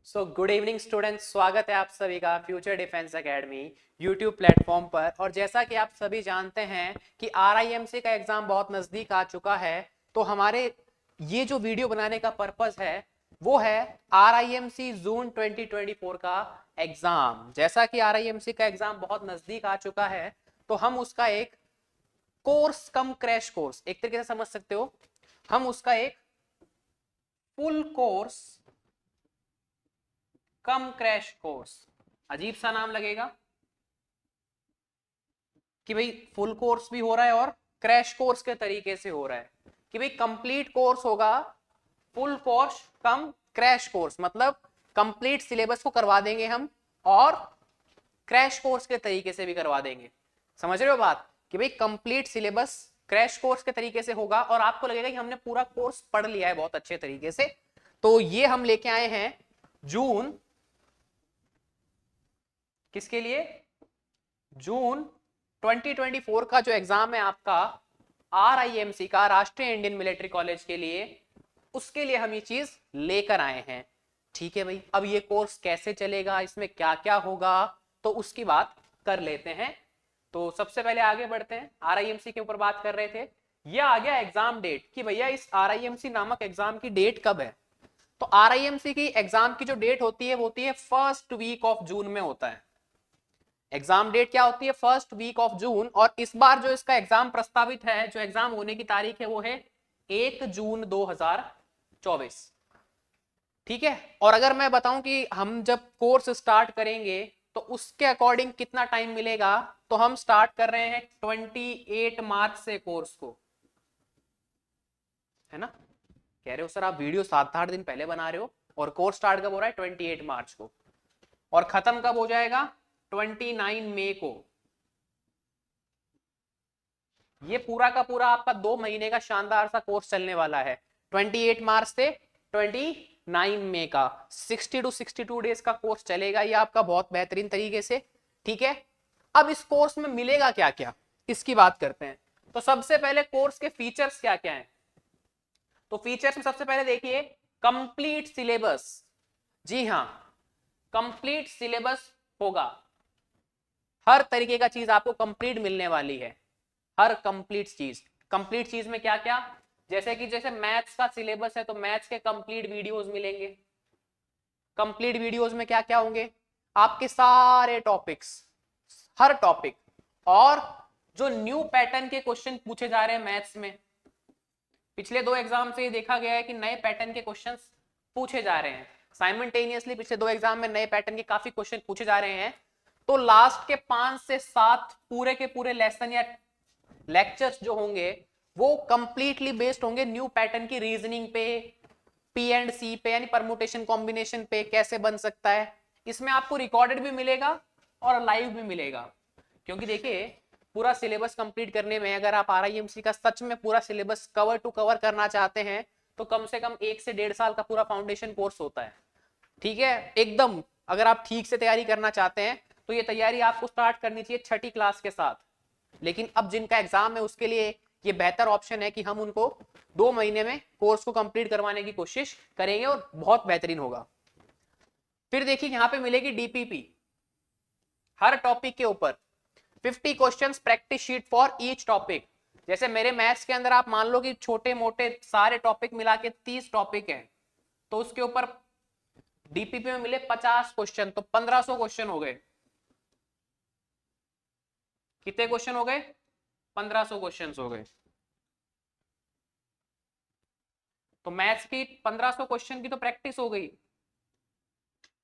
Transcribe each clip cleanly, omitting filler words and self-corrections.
Good evening students, स्वागत है आप सभी का future defence academy YouTube platform पर। और जैसा कि आप सभी जानते हैं कि आरआईएमसी का एग्जाम बहुत नजदीक आ चुका है, तो हमारे ये जो वीडियो बनाने का पर्पस है वो है आरआईएमसी जून 2024 का एग्जाम। जैसा कि आरआईएमसी का एग्जाम बहुत नजदीक आ चुका है, तो हम उसका एक कोर्स कम क्रैश कोर्स, एक तरीके से समझ सकते हो, हम उसका एक फुल कोर्स कम क्रैश कोर्स, अजीब सा नाम लगेगा कि भाई फुल कोर्स भी हो रहा है और क्रैश कोर्स के तरीके से हो रहा है, कि भाई कंप्लीट कोर्स होगा, फुल कोर्स कम क्रैश कोर्स, मतलब कंप्लीट सिलेबस को करवा देंगे हम और क्रैश कोर्स के तरीके से भी करवा देंगे। समझ रहे हो बात, कि भाई कंप्लीट सिलेबस क्रैश कोर्स के तरीके से होगा और आपको लगेगा कि हमने पूरा कोर्स पढ़ लिया है बहुत अच्छे तरीके से। तो ये हम लेके आए हैं जून, किसके लिए? जून 2024 का जो एग्जाम है आपका आरआईएमसी का, राष्ट्रीय इंडियन मिलिट्री कॉलेज के लिए, उसके लिए हम ये चीज लेकर आए हैं। ठीक है भाई, अब ये कोर्स कैसे चलेगा, इसमें क्या क्या होगा, तो उसकी बात कर लेते हैं। तो सबसे पहले आगे बढ़ते हैं, आरआईएमसी के ऊपर बात कर रहे थे। ये आ गया एग्जाम डेट कि भैया इस आरआईएमसी नामक एग्जाम की डेट कब है। तो आरआईएमसी की एग्जाम की जो डेट होती है वो होती है फर्स्ट वीक ऑफ जून में होता है। एग्जाम डेट क्या होती है? First week of June. और इस बार जो इसका एग्जाम प्रस्तावित है, जो एग्जाम होने की तारीख है वो है 1 जून 2024। ठीक है। और अगर मैं बताऊं कि हम जब कोर्स स्टार्ट करेंगे तो उसके अकॉर्डिंग कितना टाइम मिलेगा, तो हम स्टार्ट कर रहे हैं 28 मार्च से कोर्स को, है ना? कह रहे हो सर आप वीडियो 7-8 दिन पहले बना रहे हो, और कोर्स स्टार्ट कब हो रहा है? 28 मार्च को, और खत्म कब हो जाएगा? 29 मई को। ये पूरा का पूरा आपका 2 महीने का शानदार सा कोर्स चलने वाला है। 28 मार्च से 29 मई का 60 to 62 डेज का कोर्स चलेगा ये आपका बहुत बेहतरीन तरीके से। ठीक है। अब इस कोर्स में मिलेगा क्या क्या, इसकी बात करते हैं। तो सबसे पहले कोर्स के फीचर्स क्या क्या हैं। तो फीचर्स में सबसे पहले देखिए, कंप्लीट सिलेबस। जी हाँ, कंप्लीट सिलेबस होगा। हर तरीके का चीज आपको कंप्लीट मिलने वाली है, हर कंप्लीट चीज। कंप्लीट चीज में क्या क्या? जैसे मैथ्स का सिलेबस है तो मैथ्स के कंप्लीट वीडियोस मिलेंगे। कंप्लीट वीडियोस में क्या क्या होंगे? आपके सारे टॉपिक्स, हर टॉपिक। और जो न्यू पैटर्न के क्वेश्चन पूछे जा रहे हैं मैथ्स में, पिछले 2 एग्जाम से ये देखा गया है कि नए पैटर्न के क्वेश्चंस पूछे जा रहे हैं साइमल्टेनियसली। पिछले 2 एग्जाम में नए पैटर्न के काफी क्वेश्चन पूछे जा रहे हैं। तो लास्ट के 5 से 7 पूरे के पूरे लेसन या लेक्चर्स जो होंगे वो कंप्लीटली बेस्ड होंगे न्यू पैटर्न की रीजनिंग पे, पी एंड सी पे, यानी परमुटेशन कॉम्बिनेशन पे कैसे बन सकता है। इसमें आपको रिकॉर्डेड भी मिलेगा और लाइव भी मिलेगा। क्योंकि देखिए, पूरा सिलेबस कंप्लीट करने में, अगर आप आरआईएमसी का सच में पूरा सिलेबस कवर टू कवर करना चाहते हैं, तो कम से कम 1 से 1.5 साल का पूरा फाउंडेशन कोर्स होता है। ठीक है, एकदम। अगर आप ठीक से तैयारी करना चाहते हैं तो ये तैयारी आपको स्टार्ट करनी चाहिए 6ठी क्लास के साथ। लेकिन अब जिनका एग्जाम है उसके लिए ये बेहतर ऑप्शन है कि हम उनको 2 महीने में कोर्स को कंप्लीट करवाने की कोशिश करेंगे और बहुत बेहतरीन होगा। फिर देखिए, यहां पे मिलेगी डीपीपी हर टॉपिक के ऊपर, 50 questions practice sheet for each topic. जैसे मेरे मैथ्स के अंदर आप मान लो कि छोटे मोटे सारे टॉपिक मिला के 30 टॉपिक हैं, तो उसके ऊपर डीपीपी में मिले 50 क्वेश्चन, तो 1500 क्वेश्चन हो गए। कितने क्वेश्चन हो गए? 1500 क्वेश्चन हो गए। तो मैथ्स की 1500 क्वेश्चन की तो प्रैक्टिस हो गई।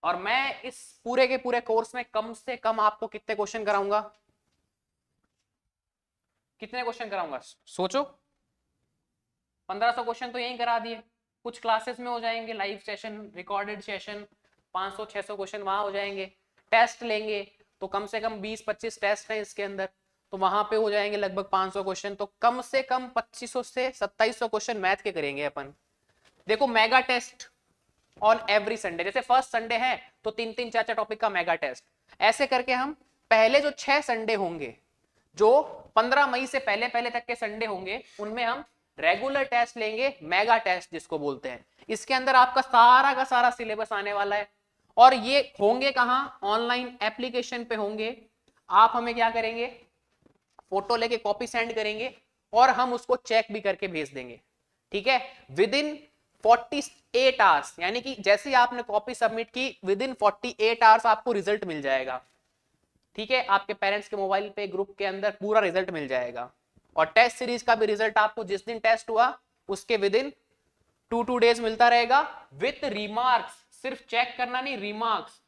और मैं इस पूरे के पूरे कोर्स में कम से कम आपको कितने क्वेश्चन कराऊंगा? कितने क्वेश्चन कराऊंगा सोचो। 1500 क्वेश्चन तो यहीं करा दिए, कुछ क्लासेस में हो जाएंगे, live session, recorded session, 500-600 question वहां हो जाएंगे। टेस्ट लेंगे तो कम से कम 20-25 टेस्ट हैं इसके अंदर, तो वहां पे हो जाएंगे लगभग 500 क्वेश्चन। तो कम से कम 2500 से 2700 क्वेश्चन मैथ के करेंगे अपन। देखो, mega test on every Sunday, जैसे फर्स्ट संडे है तो 3-3 4-4 टॉपिक का मेगा टेस्ट। ऐसे करके हम पहले जो 6 संडे होंगे, जो 15 मई से पहले पहले तक के संडे होंगे, उनमें हम रेगुलर टेस्ट लेंगे, मेगा टेस्ट जिसको बोलते हैं। इसके अंदर आपका सारा का सारा सिलेबस आने वाला है। और ये होंगे कहां, ऑनलाइन एप्लीकेशन पे होंगे। आप हमें क्या करेंगे, फोटो लेके कॉपी सेंड करेंगे और हम उसको चेक भी करके भेज देंगे, ठीक है, विद इन 48 आवर्स, यानी कि जैसे ही आपने कॉपी सबमिट की विद इन 48 आवर्स आपको रिजल्ट मिल जाएगा, ठीक है, आपके पेरेंट्स के मोबाइल पे ग्रुप के अंदर पूरा रिजल्ट मिल जाएगा। और टेस्ट सीरीज का भी रिजल्ट आपको जिस दिन टेस्ट हुआ उसके विद इन 2 डेज मिलता रहेगा विथ रिमार्क्स। सिर्फ चेक करना नहीं, रिमार्क्स।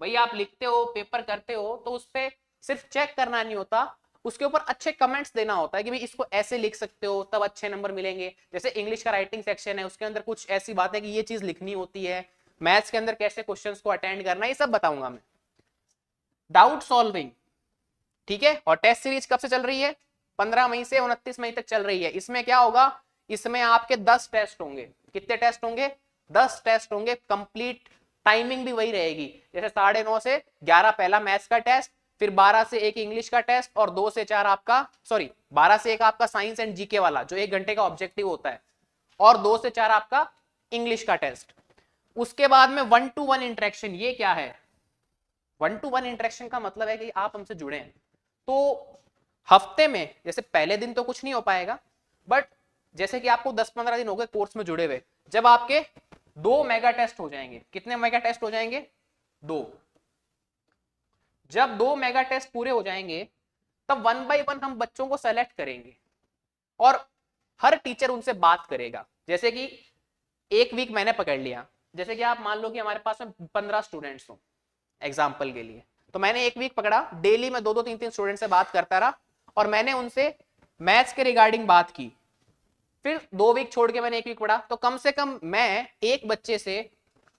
भाई आप लिखते हो, पेपर करते हो, तो उस पर सिर्फ चेक करना नहीं होता, उसके ऊपर अच्छे कमेंट्स देना होता है कि भाई इसको ऐसे लिख सकते हो तब अच्छे नंबर मिलेंगे। जैसे इंग्लिश का राइटिंग सेक्शन है, उसके अंदर कुछ ऐसी बात है कि ये चीज लिखनी होती है, मैथ्स के अंदर कैसे क्वेश्चंस को अटेंड करना है, ये सब बताऊंगा मैं। डाउट सॉल्विंग, ठीक है। और टेस्ट सीरीज कब से चल रही है, 15 मई से 29 मई तक चल रही है। इसमें क्या होगा, इसमें आपके 10 टेस्ट होंगे। कितने टेस्ट होंगे, 10 टेस्ट होंगे। कंप्लीट टाइमिंग भी वही रहेगी, जैसे 9:30 से 11 पहला मैथ्स का टेस्ट, फिर 12 से 1 इंग्लिश का टेस्ट, और 2 से 4 आपका 12 से 1 आपका साइंस एंड जीके वाला जो 1 घंटे का ऑब्जेक्टिव होता है, और 2 से 4 आपका इंग्लिश का टेस्ट। उसके बाद में 1-to-1 इंटरेक्शन। ये क्या है, 1-to-1 इंटरेक्शन का मतलब है कि आप हमसे जुड़े हैं, तो हफ्ते में, जैसे पहले दिन तो कुछ नहीं हो पाएगा, बट जैसे कि आपको 10-15 दिन हो गए कोर्स में जुड़े हुए, जब आपके 2 मेगा टेस्ट हो जाएंगे। कितने मेगा टेस्ट हो जाएंगे, 2। जब 2 मेगा टेस्ट पूरे हो जाएंगे तब 1 बाय 1 हम बच्चों को सेलेक्ट करेंगे और हर टीचर उनसे बात करेगा। जैसे कि एक वीक मैंने पकड़ लिया, जैसे कि आप मान लो कि हमारे पास में 15 स्टूडेंट्स हो एग्जाम्पल के लिए, तो मैंने एक वीक पकड़ा, डेली मैं 2-2 3-3 स्टूडेंट से बात करता रहा और मैंने उनसे मैथ्स के रिगार्डिंग बात की। फिर 2 वीक छोड़ के मैंने एक वीक पढ़ा, तो कम से कम मैं एक बच्चे से,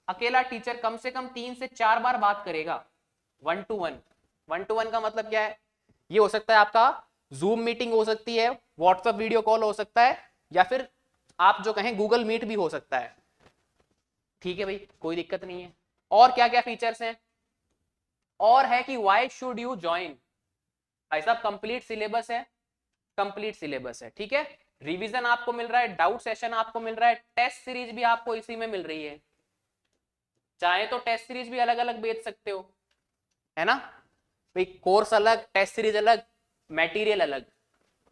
अकेला टीचर कम से कम 3 से 4 बार बात करेगा 1-to-1। 1-to-1 का मतलब क्या है, ये हो सकता है आपका जूम मीटिंग हो सकती है, व्हाट्सएप वीडियो कॉल हो सकता है, या फिर आप जो कहें गूगल मीट भी हो सकता है, ठीक है भाई, कोई दिक्कत नहीं है। और क्या क्या फीचर्स हैं, और है कि व्हाई शुड यू ज्वाइन। भाई साहब कंप्लीट सिलेबस है, कंप्लीट सिलेबस है, ठीक है। रिवीजन आपको मिल रहा है, डाउट सेशन आपको मिल रहा है, टेस्ट सीरीज भी आपको इसी में मिल रही है। चाहे तो टेस्ट सीरीज भी अलग अलग बेच सकते हो, है ना भाई, कोर्स अलग, टेस्ट सीरीज अलग, मटेरियल अलग,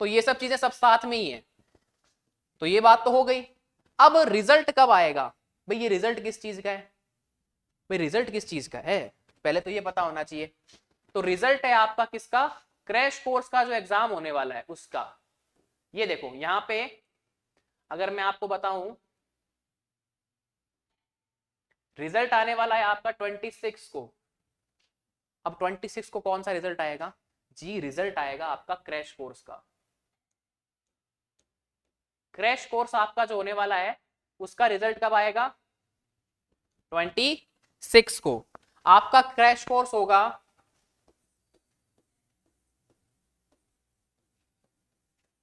तो ये सब चीजें सब साथ में ही है। तो ये बात तो हो गई। अब रिजल्ट कब आएगा, भाई ये रिजल्ट किस चीज का है, भाई रिजल्ट किस चीज का है, पहले तो ये पता होना चाहिए। तो रिजल्ट है आपका किसका, क्रैश कोर्स का जो एग्जाम होने वाला है उसका। ये देखो यहां पे अगर मैं आपको बताऊं, रिजल्ट आने वाला है आपका 26 को। अब 26 को कौन सा रिजल्ट आएगा जी, रिजल्ट आएगा आपका क्रैश कोर्स का। क्रैश कोर्स आपका जो होने वाला है उसका रिजल्ट कब आएगा, 26 को। आपका क्रैश कोर्स होगा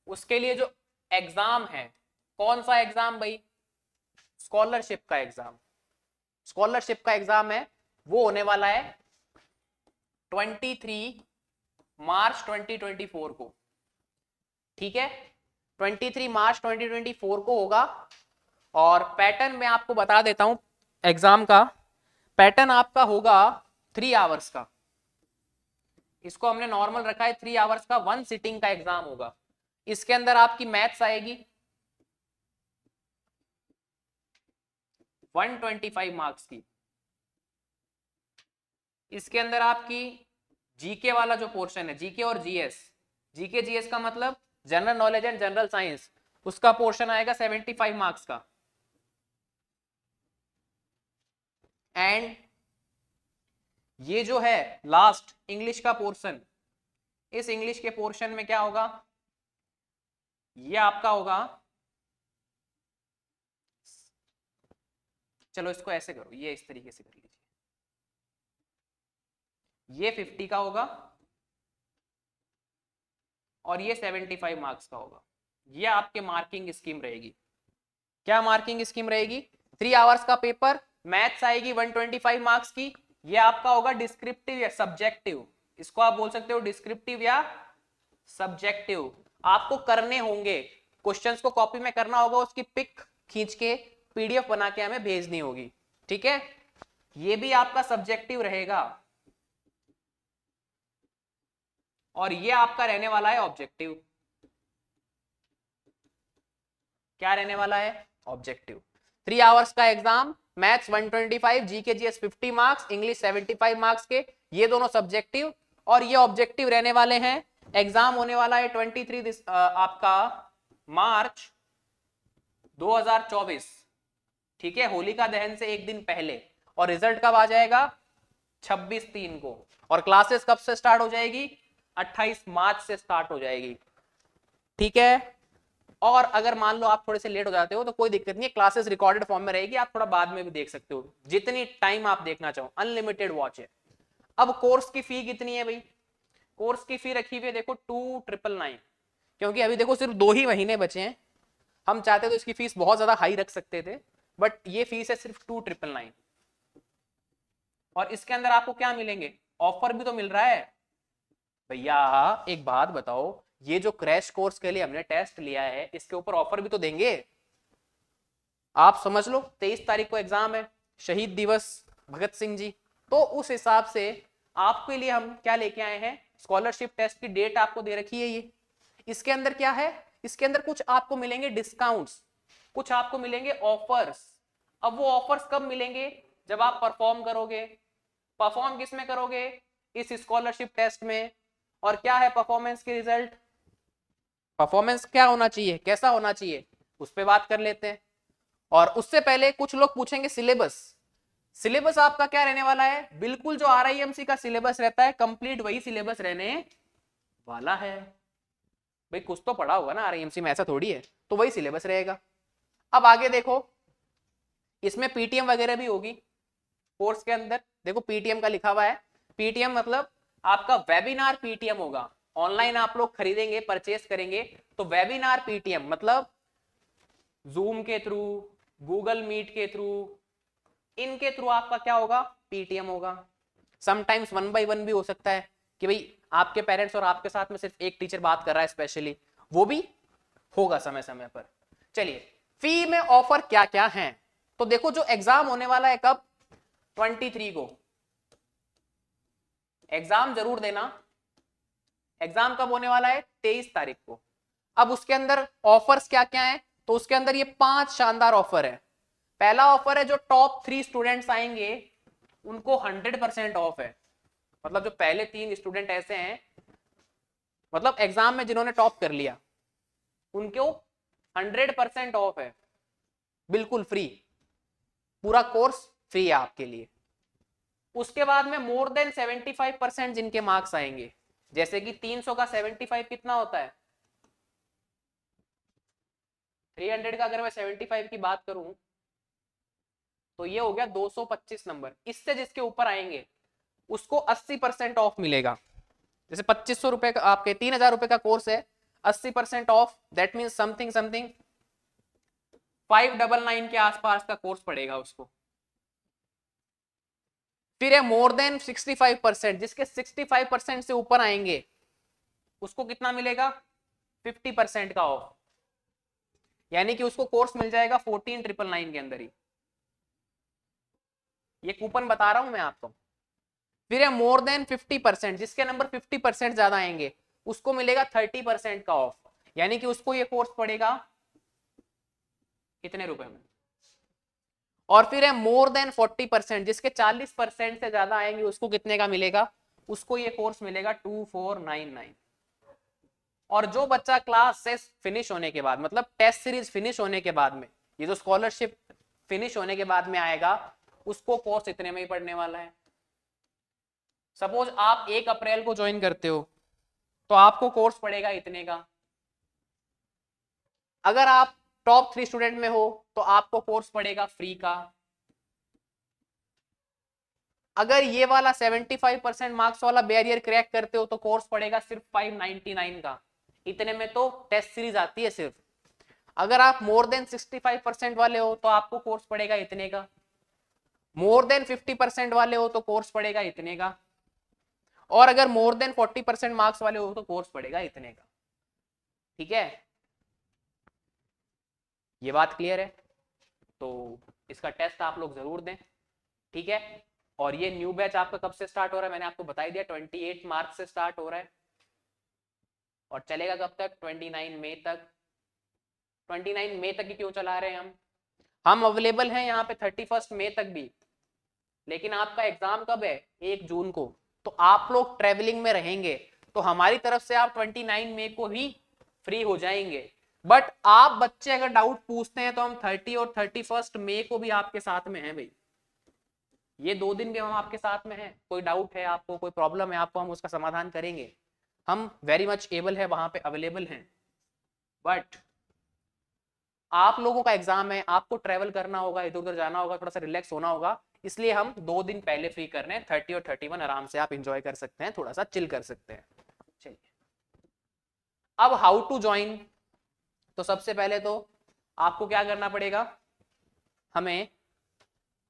उसके लिए जो एग्जाम है, कौन सा एग्जाम भाई, स्कॉलरशिप का एग्जाम। स्कॉलरशिप का एग्जाम है, वो होने वाला है 23 मार्च 2024 को, ठीक है, 23 मार्च 2024 को होगा। और पैटर्न मैं आपको बता देता हूं, एग्जाम का पैटर्न आपका होगा 3 आवर्स का। इसको हमने नॉर्मल रखा है 3 आवर्स का, 1 सिटिंग का एग्जाम होगा। इसके अंदर आपकी मैथ्स आएगी 125 मार्क्स की। इसके अंदर आपकी जीके वाला जो पोर्शन है, जीके और जीएस, जीके जीएस का मतलब general knowledge and general science, उसका पोर्शन आएगा 75 मार्क्स का। एंड ये जो है लास्ट इंग्लिश का पोर्शन, इस इंग्लिश के पोर्शन में क्या होगा, ये आपका होगा, चलो इसको ऐसे करो, ये इस तरीके से कर लीजिए, ये 50 का होगा और ये 75 मार्क्स का होगा। ये आपके मार्किंग स्कीम रहेगी। क्या मार्किंग स्कीम रहेगी, 3 आवर्स का पेपर, मैथ्स आएगी 125 मार्क्स की, ये आपका होगा डिस्क्रिप्टिव या सब्जेक्टिव, इसको आप बोल सकते हो डिस्क्रिप्टिव या सब्जेक्टिव। आपको करने होंगे, क्वेश्चंस को कॉपी में करना होगा, उसकी पिक खींच के पीडीएफ बना के हमें भेजनी होगी, ठीक है। ये भी आपका सब्जेक्टिव रहेगा और ये आपका रहने वाला है ऑब्जेक्टिव। क्या रहने वाला है? ऑब्जेक्टिव। 3 आवर्स का exam, maths 125, GK GS 50 marks, English 75 marks के, ये दोनों सब्जेक्टिव और ये ऑब्जेक्टिव रहने वाले हैं। एग्जाम होने वाला है 23 आपका मार्च 2024, ठीक है, होलिका दहन से एक दिन पहले। और रिजल्ट कब आ जाएगा? 26/3 को। और क्लासेस कब से स्टार्ट हो जाएगी? 28 मार्च से स्टार्ट हो जाएगी, ठीक है। और अगर मान लो आप थोड़े से लेट हो जाते हो तो कोई दिक्कत नहीं है, क्लासेस रिकॉर्डेड फॉर्म में रहेगी, आप थोड़ा बाद में भी देख सकते हो, जितनी टाइम आप देखना चाहो, अनलिमिटेड वॉच है। अब कोर्स की फी कितनी है भाई? कोर्स की फी रखी हुई है देखो 2999, क्योंकि अभी देखो सिर्फ 2 ही महीने बचे हैं। हम चाहते तो इसकी फीस बहुत ज्यादा हाई रख सकते थे, बट ये फीस है सिर्फ 2999। और इसके अंदर आपको क्या मिलेंगे? ऑफर भी तो मिल रहा है भैया। एक बात बताओ, ये जो क्रैश कोर्स के लिए हमने टेस्ट लिया है इसके ऊपर ऑफर भी तो देंगे। आप समझ लो 23 तारीख को एग्जाम है, शहीद दिवस भगत सिंह जी, तो उस हिसाब से आपके लिए हम क्या लेके आए हैं, स्कॉलरशिप टेस्ट की डेट आपको दे रखी है ये। इसके अंदर क्या है? इसके अंदर कुछ आपको मिलेंगे डिस्काउंट्स, कुछ आपको मिलेंगे ऑफर्स। अब वो ऑफर्स कब मिलेंगे? जब आप परफॉर्म करोगे। परफॉर्म किस में करोगे? इस स्कॉलरशिप टेस्ट में। और क्या है परफॉर्मेंस के रिजल्ट? परफॉर्मेंस क्या होना चाहिए, कैसा होना चाहिए, उस पर बात कर लेते हैं। और उससे पहले कुछ लोग पूछेंगे सिलेबस। सिलेबस आपका क्या रहने वाला है? बिल्कुल जो आरआईएमसी का सिलेबस रहता है कंप्लीट वही सिलेबस रहने वाला है। भाई कुछ तो पढ़ा होगा ना आरआईएमसी में, ऐसा थोड़ी है, तो वही सिलेबस रहेगा। अब आगे देखो, इसमें पीटीएम वगैरह भी होगी कोर्स के अंदर। देखो पीटीएम का लिखा हुआ है, पीटीएम मतलब आपका वेबिनार पीटीएम होगा। ऑनलाइन आप लोग खरीदेंगे, परचेस करेंगे, तो वेबिनार पीटीएम मतलब जूम के थ्रू, गूगल मीट के थ्रू, इनके थ्रू आपका क्या होगा? पीटीएम होगा। समटाइम्स 1 by 1 भी हो सकता है कि भाई आपके पेरेंट्स और आपके साथ में सिर्फ एक टीचर बात कर रहा है स्पेशली, वो भी होगा समय समय पर। चलिए, फी में ऑफर क्या क्या है? तो देखो जो एग्जाम होने वाला है कब? 23 को। एग्जाम जरूर देना। एग्जाम कब होने वाला है? 23 तारीख को। अब उसके अंदर ऑफर्स क्या क्या है? तो उसके अंदर ये 5 शानदार ऑफर है। पहला ऑफर है जो टॉप 3 स्टूडेंट्स आएंगे उनको 100% ऑफ है। मतलब जो पहले 3 स्टूडेंट ऐसे हैं, मतलब एग्जाम में जिन्होंने टॉप कर लिया, उनको 100% ऑफ है, बिल्कुल फ्री, पूरा कोर्स फ्री है आपके लिए। उसके बाद में मोर देन 75% जिनके मार्क्स आएंगे, जैसे कि 300 का 75 कितना होता है? 300 का अगर मैं 75 की बात करूं तो ये हो गया 225 नंबर। इससे जिसके ऊपर आएंगे उसको 80% ऑफ मिलेगा। जैसे 2500 रुपए का, आपके 3000 रुपए का कोर्स है, 80% of, that mean something something 599 के आसपास का कोर्स पड़ेगा उसको। फिर है मोर देन 65%, जिसके 65% से ऊपर आएंगे उसको कितना मिलेगा? 50% का ऑफ, यानी कि उसको कोर्स मिल जाएगा 14999 के अंदर ही। ये कूपन बता रहा हूं मैं आपको। फिर है मोर देन 50%, जिसके नंबर 50% ज्यादा आएंगे उसको मिलेगा 30% का ऑफ, यानी कि उसको ये कोर्स पड़ेगा कितने रुपए में? और फिर है मोर देन 40%, जिसके 40% से ज्यादा आएंगे उसको कितने का मिलेगा? उसको ये कोर्स मिलेगा 2499। और जो बच्चा क्लास 6 फिनिश होने के बाद, मतलब टेस्ट सीरीज फिनिश होने के बाद में, ये जो स्कॉलरशिप फिनिश होने के बाद में आएगा, उसको कोर्स इतने में ही पढ़ने वाला है। सपोज आप 1 अप्रैल को ज्वाइन करते हो तो आपको कोर्स पड़ेगा इतने का। अगर आप टॉप 3 स्टूडेंट में हो तो आपको कोर्स पड़ेगा फ्री का। अगर ये वाला 75% मार्क्स वाला बैरियर क्रैक करते हो तो कोर्स पड़ेगा सिर्फ 599 का। इतने में तो टेस्ट सीरीज आती है सिर्फ। अगर आप मोर देन 65% वाले हो तो आपको कोर्स पड़ेगा इतने का। मोर देन 50% वाले हो तो कोर्स पड़ेगा इतने का। और अगर मोर देन 40% मार्क्स वाले हो तो कोर्स पड़ेगा इतने का। ठीक है, ये बात क्लियर है? तो इसका टेस्ट आप लोग जरूर दें। ठीक है। और ये न्यू बैच आपका कब से स्टार्ट हो रहा है, मैंने आपको बता ही दिया 28 मार्च से स्टार्ट हो रहा है और चलेगा कब तक, 29 मई तक। 29 मई तक ही क्यों चला रहे हैं हम अवेलेबल हैं यहाँ पे 31 मई तक भी, लेकिन आपका एग्जाम कब है, 1 जून को। तो आप लोग ट्रेवलिंग में रहेंगे तो हमारी तरफ से आप 29 मई को ही फ्री हो जाएंगे। बट आप बच्चे अगर डाउट पूछते हैं तो हम 30 और 31 मई को भी आपके साथ में हैं भाई, ये 2 दिन भी हम आपके साथ में हैं। कोई डाउट है आपको, कोई प्रॉब्लम है आपको, हम उसका समाधान करेंगे। हम वेरी मच एबल है, वहां पे अवेलेबल हैं। बट आप लोगों का एग्जाम है, आपको ट्रेवल करना होगा, इधर उधर जाना होगा, थोड़ा सा रिलैक्स होना होगा, इसलिए हम 2 दिन पहले फ्री कर रहे हैं। 30 और 31 आराम से आप इंजॉय कर सकते हैं, थोड़ा सा चिल कर सकते हैं। चलिए अब हाउ टू ज्वाइन। तो सबसे पहले तो आपको क्या करना पड़ेगा, हमें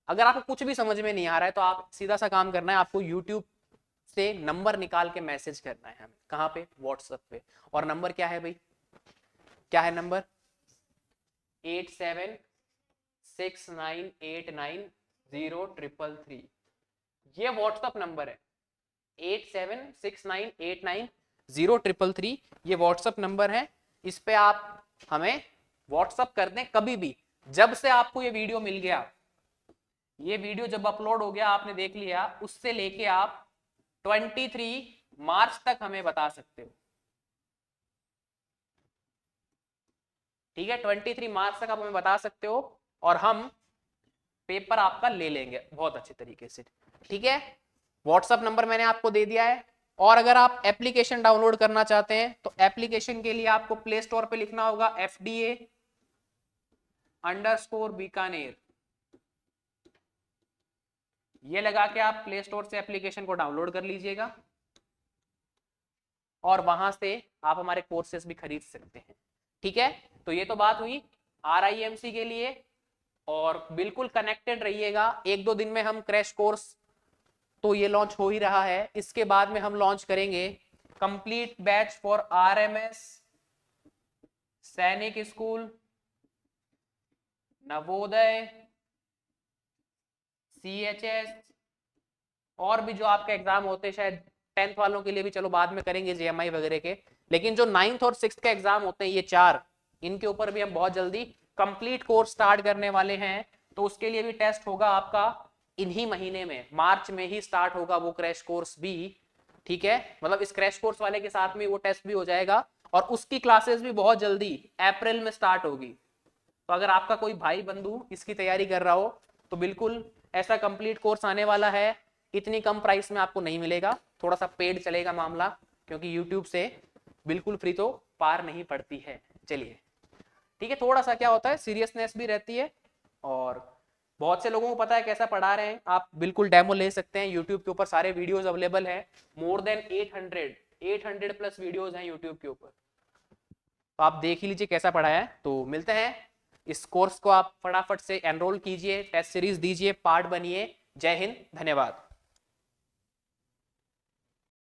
अगर आपको कुछ भी समझ में नहीं आ रहा है तो आप सीधा सा काम करना है, आपको यूट्यूब से नंबर निकाल के मैसेज करना है हमें। कहाँ पे, व्हाट्सएप पे। और नंबर क्या है भाई, क्या है नंबर, 8769890333। ये व्हाट्सएप नंबर है, 8769890333। ये व्हाट्सएप नंबर है, इस पे आप हमें व्हाट्सएप कर दें कभी भी। जब से आपको ये वीडियो मिल गया, ये वीडियो जब अपलोड हो गया आपने देख लिया, उससे लेके आप 23 मार्च तक हमें बता सकते हो। ठीक है, 23 मार्च तक आप हमें बता सकते हो और हम पेपर आपका ले लेंगे बहुत अच्छे तरीके से। ठीक है, व्हाट्सएप नंबर मैंने आपको दे दिया है। और अगर आप एप्लीकेशन डाउनलोड करना चाहते हैं तो एप्लीकेशन के लिए आपको प्ले स्टोर पे लिखना होगा FDA_बीकानेर। ये लगा के आप प्ले स्टोर से एप्लीकेशन को डाउनलोड कर लीजिएगा और वहां से आप हमारे कोर्सेज भी खरीद सकते हैं। ठीक है, तो ये तो बात हुई RIMC के लिए। और बिल्कुल कनेक्टेड रहिएगा, 1-2 दिन में हम क्रैश कोर्स तो ये लॉन्च हो ही रहा है, इसके बाद में हम लॉन्च करेंगे कंप्लीट बैच फॉर RMS, सैनिक स्कूल, नवोदय, CHS और भी जो आपके एग्जाम होते हैं, शायद 10th वालों के लिए भी चलो बाद में करेंगे JMI वगैरह के। लेकिन जो 9th और 6th के एग्जाम होते हैं, ये 4, इनके ऊपर भी हम बहुत जल्दी कंप्लीट कोर्स स्टार्ट करने वाले हैं। तो उसके लिए भी टेस्ट होगा आपका इन्हीं महीने में, मार्च में ही स्टार्ट होगा वो क्रैश कोर्स भी। ठीक है, मतलब इस क्रैश कोर्स वाले के साथ में वो टेस्ट भी हो जाएगा और उसकी क्लासेस भी बहुत जल्दी अप्रैल में स्टार्ट होगी। तो अगर आपका कोई भाई बंधु इसकी तैयारी कर रहा हो तो बिल्कुल ऐसा कंप्लीट कोर्स आने वाला है, इतनी कम प्राइस में आपको नहीं मिलेगा, थोड़ा सा पेड चलेगा मामला, क्योंकि यूट्यूब से बिल्कुल फ्री तो पार नहीं पड़ती है। चलिए ठीक है, थोड़ा सा क्या होता है, सीरियसनेस भी रहती है और बहुत से लोगों को पता है कैसा पढ़ा रहे हैं। आप बिल्कुल डेमो ले सकते हैं, यूट्यूब के ऊपर सारे वीडियोस अवेलेबल हैं, मोर देन 800 प्लस वीडियोस हैं यूट्यूब के ऊपर, तो आप देख ही लीजिए कैसा पढ़ाया है। तो मिलते हैं, इस कोर्स को आप फटाफट से एनरोल कीजिए, टेस्ट सीरीज दीजिए, पार्ट बनिए। जय हिंद, धन्यवाद।